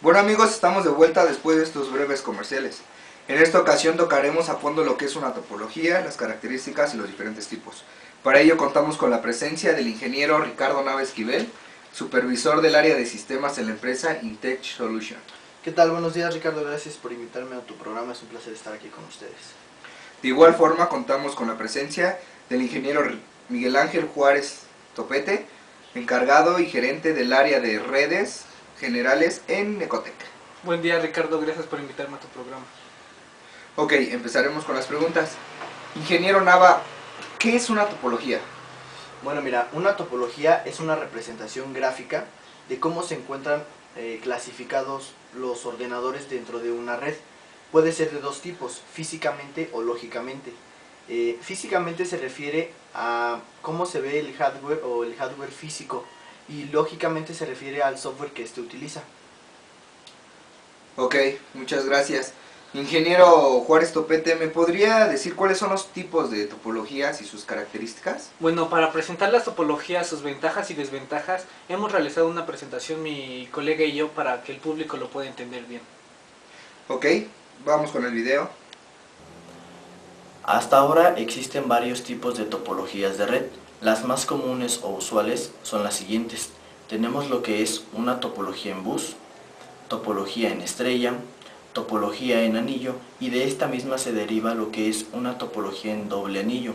Bueno amigos, estamos de vuelta después de estos breves comerciales. En esta ocasión tocaremos a fondo lo que es una topología, las características y los diferentes tipos. Para ello contamos con la presencia del ingeniero Ricardo Nava Esquivel, supervisor del área de sistemas en la empresa Intech Solution. ¿Qué tal? Buenos días, Ricardo, gracias por invitarme a tu programa, es un placer estar aquí con ustedes. De igual forma contamos con la presencia del ingeniero Miguel Ángel Juárez Topete, encargado y gerente del área de redes generales en Ecotec. Buen día, Ricardo, gracias por invitarme a tu programa. Ok, empezaremos con las preguntas. Ingeniero Nava, ¿qué es una topología? Bueno, mira, una topología es una representación gráfica de cómo se encuentran clasificados los ordenadores dentro de una red. Puede ser de dos tipos, físicamente o lógicamente. Físicamente se refiere a cómo se ve el hardware o el hardware físico, y lógicamente se refiere al software que éste utiliza. Ok, muchas gracias. Ingeniero Juárez Topete, ¿me podría decir cuáles son los tipos de topologías y sus características? Bueno, para presentar las topologías, sus ventajas y desventajas, hemos realizado una presentación mi colega y yo para que el público lo pueda entender bien. Ok, vamos con el video. Hasta ahora existen varios tipos de topologías de red. Las más comunes o usuales son las siguientes. Tenemos lo que es una topología en bus, topología en estrella, topología en anillo, y de esta misma se deriva lo que es una topología en doble anillo.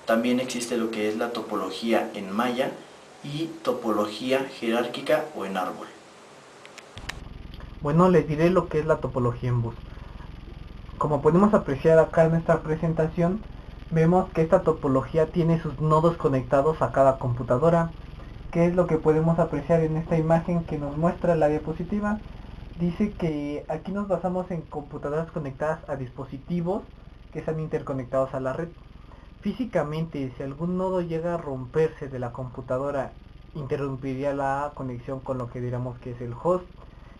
También existe lo que es la topología en malla y topología jerárquica o en árbol. Bueno, les diré lo que es la topología en bus. Como podemos apreciar acá en esta presentación, vemos que esta topología tiene sus nodos conectados a cada computadora. ¿Qué es lo que podemos apreciar en esta imagen que nos muestra la diapositiva? Dice que aquí nos basamos en computadoras conectadas a dispositivos que están interconectados a la red. Físicamente, si algún nodo llega a romperse de la computadora, interrumpiría la conexión con lo que diríamos que es el host,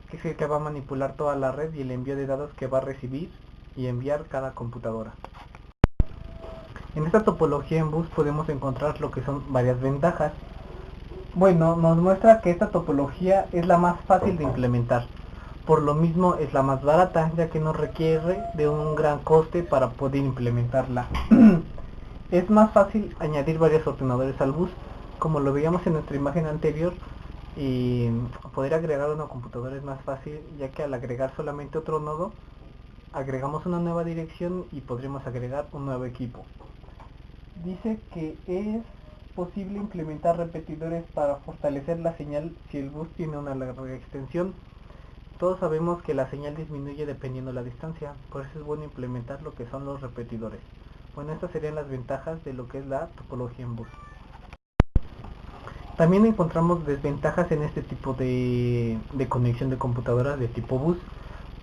que es el que va a manipular toda la red y el envío de datos que va a recibir y enviar cada computadora. En esta topología en bus podemos encontrar lo que son varias ventajas. Bueno, nos muestra que esta topología es la más fácil de implementar. Por lo mismo es la más barata, ya que no requiere de un gran coste para poder implementarla. Es más fácil añadir varios ordenadores al bus, como lo veíamos en nuestra imagen anterior. Y poder agregar una computadora es más fácil, ya que al agregar solamente otro nodo, agregamos una nueva dirección y podremos agregar un nuevo equipo. Dice que es posible implementar repetidores para fortalecer la señal si el bus tiene una larga extensión. Todos sabemos que la señal disminuye dependiendo de la distancia, por eso es bueno implementar lo que son los repetidores. Bueno, estas serían las ventajas de lo que es la topología en bus. También encontramos desventajas en este tipo de conexión de computadoras de tipo bus.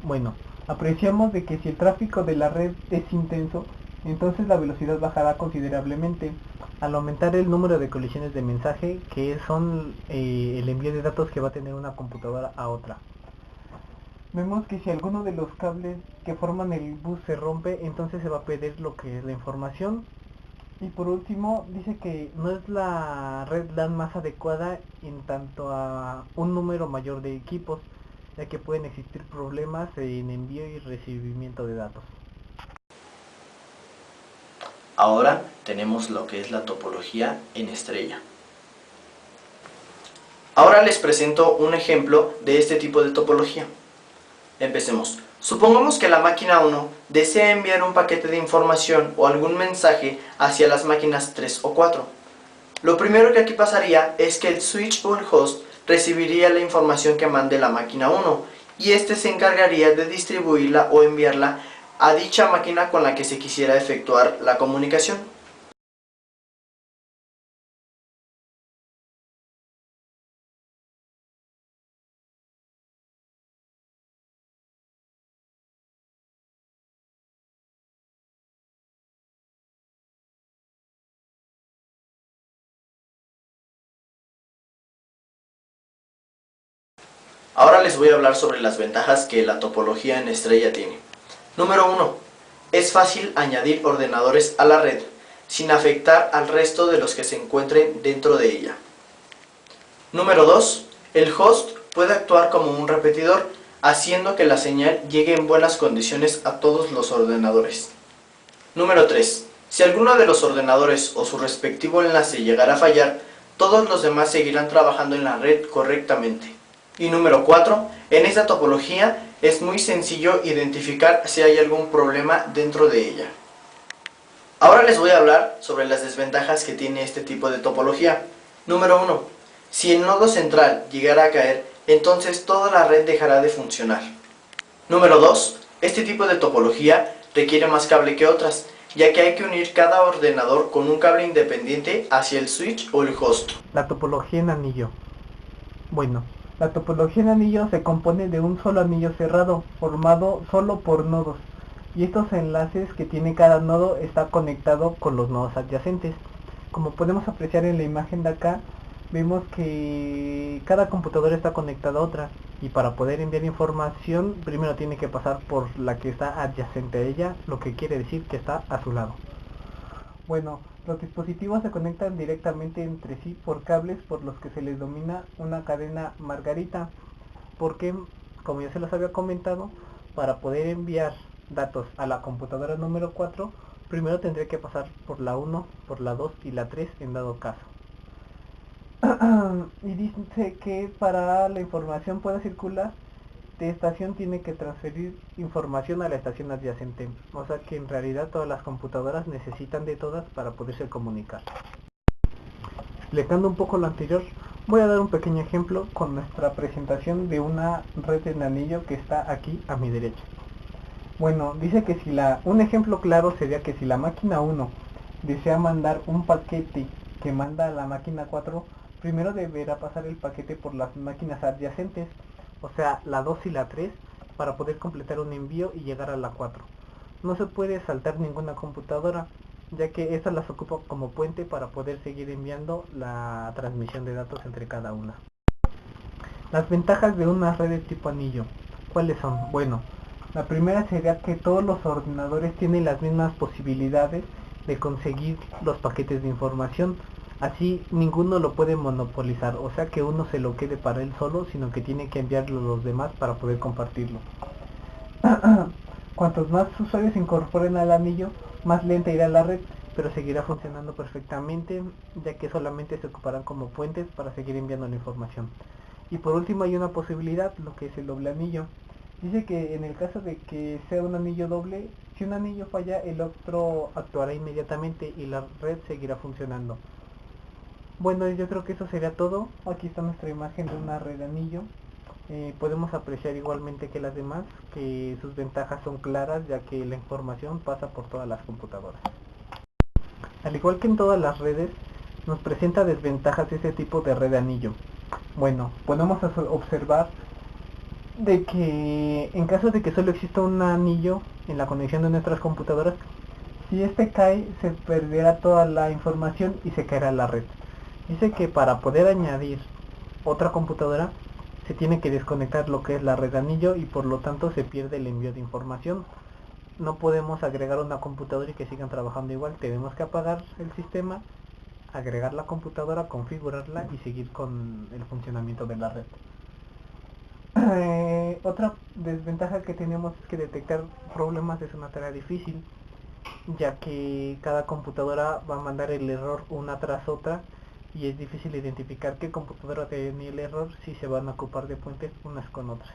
Bueno, apreciamos de que si el tráfico de la red es intenso, entonces la velocidad bajará considerablemente al aumentar el número de colisiones de mensaje, que son el envío de datos que va a tener una computadora a otra. Vemos que si alguno de los cables que forman el bus se rompe, entonces se va a perder lo que es la información. Y por último, dice que no es la red LAN más adecuada en tanto a un número mayor de equipos, ya que pueden existir problemas en envío y recibimiento de datos. Ahora tenemos lo que es la topología en estrella. Ahora les presento un ejemplo de este tipo de topología. Empecemos. Supongamos que la máquina 1 desea enviar un paquete de información o algún mensaje hacia las máquinas 3 o 4. Lo primero que aquí pasaría es que el switch o el host recibiría la información que mande la máquina 1 y este se encargaría de distribuirla o enviarla a dicha máquina con la que se quisiera efectuar la comunicación. Ahora les voy a hablar sobre las ventajas que la topología en estrella tiene. Número 1. Es fácil añadir ordenadores a la red sin afectar al resto de los que se encuentren dentro de ella. Número 2. El host puede actuar como un repetidor, haciendo que la señal llegue en buenas condiciones a todos los ordenadores. Número 3. Si alguno de los ordenadores o su respectivo enlace llegara a fallar, todos los demás seguirán trabajando en la red correctamente. Y número 4. En esta topología es muy sencillo identificar si hay algún problema dentro de ella. Ahora les voy a hablar sobre las desventajas que tiene este tipo de topología. Número 1. Si el nodo central llegara a caer, entonces toda la red dejará de funcionar. Número 2. Este tipo de topología requiere más cable que otras, ya que hay que unir cada ordenador con un cable independiente hacia el switch o el host. La topología en anillo. Bueno, la topología en anillo se compone de un solo anillo cerrado, formado solo por nodos, y estos enlaces que tiene cada nodo está conectado con los nodos adyacentes. Como podemos apreciar en la imagen de acá, vemos que cada computadora está conectada a otra, y para poder enviar información primero tiene que pasar por la que está adyacente a ella, lo que quiere decir que está a su lado. Bueno, los dispositivos se conectan directamente entre sí por cables por los que se les denomina una cadena margarita, porque, como ya se los había comentado, para poder enviar datos a la computadora número 4, primero tendría que pasar por la 1, por la 2 y la 3 en dado caso. Y dice que para la información pueda circular, de estación tiene que transferir información a la estación adyacente, o sea que en realidad todas las computadoras necesitan de todas para poderse comunicar. Explicando un poco lo anterior, voy a dar un pequeño ejemplo con nuestra presentación de una red en anillo que está aquí a mi derecha. Bueno, dice que un ejemplo claro sería que si la máquina 1 desea mandar un paquete que manda a la máquina 4, primero deberá pasar el paquete por las máquinas adyacentes, o sea, la 2 y la 3, para poder completar un envío y llegar a la 4. No se puede saltar ninguna computadora, ya que estas las ocupa como puente para poder seguir enviando la transmisión de datos entre cada una. Las ventajas de una red de tipo anillo, ¿cuáles son? Bueno, la primera sería que todos los ordenadores tienen las mismas posibilidades de conseguir los paquetes de información. Así ninguno lo puede monopolizar, o sea que uno se lo quede para él solo, sino que tiene que enviarlo a los demás para poder compartirlo. Cuantos más usuarios se incorporen al anillo, más lenta irá la red, pero seguirá funcionando perfectamente, ya que solamente se ocuparán como puentes para seguir enviando la información. Y por último hay una posibilidad, lo que es el doble anillo. Dice que en el caso de que sea un anillo doble, si un anillo falla, el otro actuará inmediatamente y la red seguirá funcionando. Bueno, yo creo que eso sería todo. Aquí está nuestra imagen de una red de anillo. Podemos apreciar igualmente que las demás, que sus ventajas son claras, ya que la información pasa por todas las computadoras. Al igual que en todas las redes, nos presenta desventajas este tipo de red de anillo. Bueno, podemos observar de que en caso de que solo exista un anillo en la conexión de nuestras computadoras, si este cae, se perderá toda la información y se caerá la red. Dice que para poder añadir otra computadora se tiene que desconectar lo que es la red de anillo y por lo tanto se pierde el envío de información. No podemos agregar una computadora y que sigan trabajando igual, tenemos que apagar el sistema, agregar la computadora, configurarla y seguir con el funcionamiento de la red. Otra desventaja que tenemos es que detectar problemas es una tarea difícil, ya que cada computadora va a mandar el error una tras otra y es difícil identificar qué computadora tiene el error si se van a ocupar de puentes unas con otras.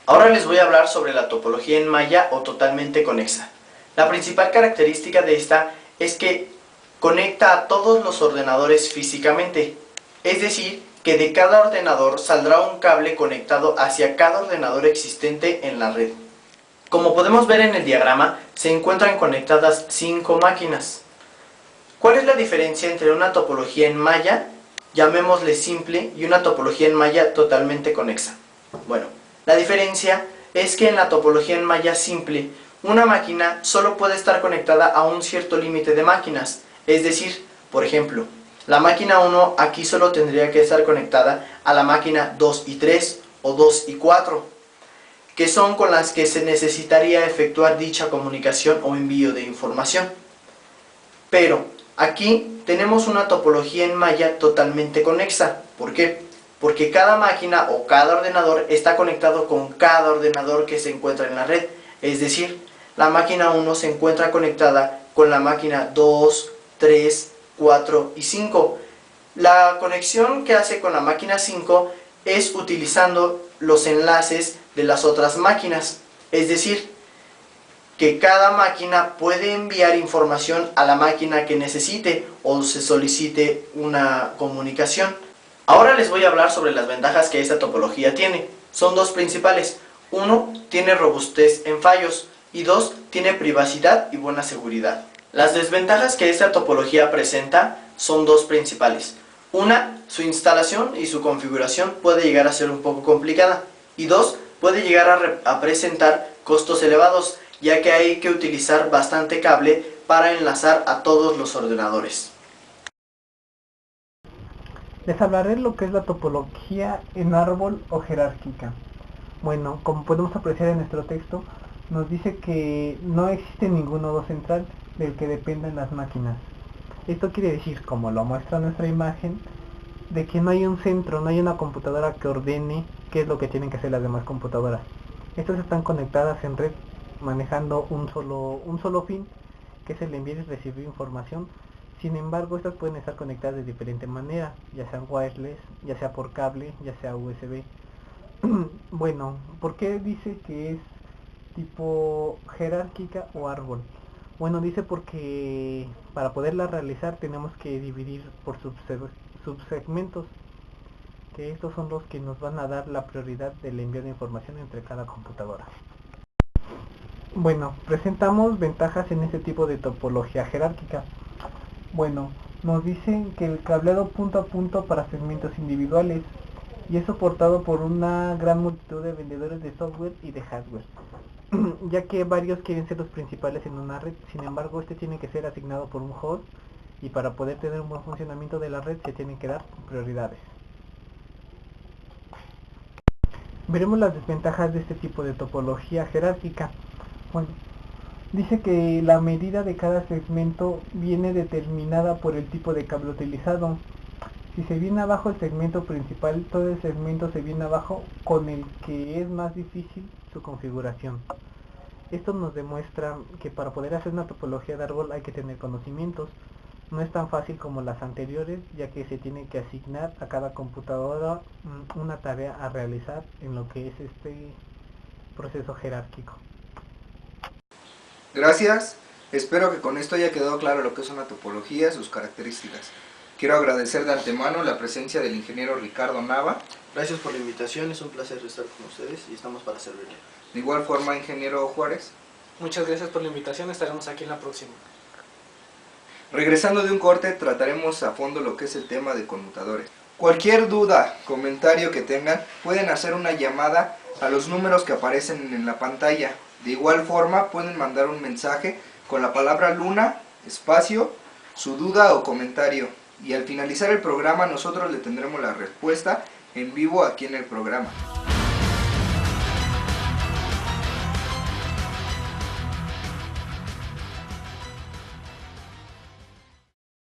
Ahora les voy a hablar sobre la topología en malla o totalmente conexa. La principal característica de esta es que conecta a todos los ordenadores físicamente, es decir, que de cada ordenador saldrá un cable conectado hacia cada ordenador existente en la red. Como podemos ver en el diagrama, se encuentran conectadas 5 máquinas. ¿Cuál es la diferencia entre una topología en malla, llamémosle simple, y una topología en malla totalmente conexa? Bueno, la diferencia es que en la topología en malla simple, una máquina solo puede estar conectada a un cierto límite de máquinas, es decir, por ejemplo, la máquina 1 aquí solo tendría que estar conectada a la máquina 2 y 3 o 2 y 4, que son con las que se necesitaría efectuar dicha comunicación o envío de información. Pero aquí tenemos una topología en malla totalmente conexa. ¿Por qué? porque cada máquina o cada ordenador está conectado con cada ordenador que se encuentra en la red. Es decir, la máquina 1 se encuentra conectada con la máquina 2, 3, 4 y 5. La conexión que hace con la máquina 5 es utilizando los enlaces de las otras máquinas. Es decir, que cada máquina puede enviar información a la máquina que necesite o se solicite una comunicación. Ahora les voy a hablar sobre las ventajas que esta topología tiene. Son dos principales. 1. Tiene robustez en fallos. Y 2. Tiene privacidad y buena seguridad. Las desventajas que esta topología presenta son dos principales. Una, su instalación y su configuración puede llegar a ser un poco complicada. Y 2, puede llegar a presentar costos elevados, ya que hay que utilizar bastante cable para enlazar a todos los ordenadores. Les hablaré lo que es la topología en árbol o jerárquica. Bueno, como podemos apreciar en nuestro texto, nos dice que no existe ningún nodo central del que dependan las máquinas. Esto quiere decir, como lo muestra nuestra imagen, de que no hay un centro, no hay una computadora que ordene qué es lo que tienen que hacer las demás computadoras. Estas están conectadas en red, manejando un solo fin, que es el enviar y recibir información. Sin embargo, estas pueden estar conectadas de diferente manera, ya sea wireless, ya sea por cable, ya sea USB. Bueno, ¿por qué dice que es tipo jerárquica o árbol? Bueno, dice porque para poderla realizar tenemos que dividir por subsegmentos, que estos son los que nos van a dar la prioridad del envío de información entre cada computadora. Bueno, presentamos ventajas en este tipo de topología jerárquica. Bueno, nos dicen que el cableado punto a punto para segmentos individuales y es soportado por una gran multitud de vendedores de software y de hardware, ya que varios quieren ser los principales en una red. Sin embargo, este tiene que ser asignado por un host y para poder tener un buen funcionamiento de la red se tienen que dar prioridades. Veremos las desventajas de este tipo de topología jerárquica. Bueno, dice que la medida de cada segmento viene determinada por el tipo de cable utilizado. Si se viene abajo el segmento principal, todo el segmento se viene abajo, con el que es más difícil su configuración. Esto nos demuestra que para poder hacer una topología de árbol hay que tener conocimientos. No es tan fácil como las anteriores, ya que se tiene que asignar a cada computadora una tarea a realizar en lo que es este proceso jerárquico. Gracias, espero que con esto haya quedado claro lo que es una topología, sus características. Quiero agradecer de antemano la presencia del ingeniero Ricardo Nava. Gracias por la invitación, es un placer estar con ustedes y estamos para servirle. De igual forma, ingeniero Juárez. Muchas gracias por la invitación, estaremos aquí en la próxima. Regresando de un corte, trataremos a fondo lo que es el tema de conmutadores. Cualquier duda, comentario que tengan, pueden hacer una llamada a los números que aparecen en la pantalla. De igual forma, pueden mandar un mensaje con la palabra Luna, espacio, su duda o comentario. Y al finalizar el programa, nosotros le tendremos la respuesta en vivo aquí en el programa.